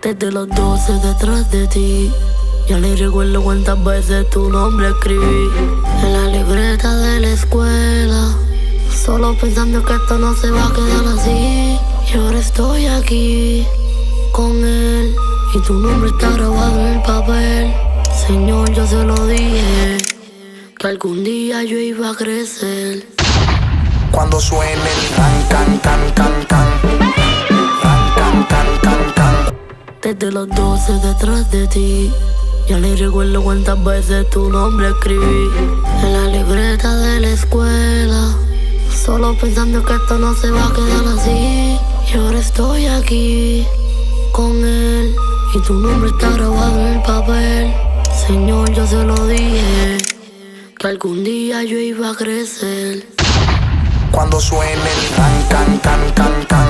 Desde los 12 detrás de ti. Ya ni recuerdo cuántas veces tu nombre escribí en la libreta de la escuela, solo pensando que esto no se va a quedar así. Y ahora estoy aquí con él y tu nombre está grabado en el papel. Señor, yo se lo dije que algún día yo iba a crecer. Cuando suene el can, can, can, can, can, can, can, can, can. Desde los 12 detrás de ti. Ya ni recuerdo cuántas veces tu nombre escribí en la libreta de la escuela, solo pensando que esto no se va a quedar así. Y ahora estoy aquí con él y tu nombre está grabado en el papel. Señor, yo se lo dije que algún día yo iba a crecer. Cuando suene el can, can, can, can, can.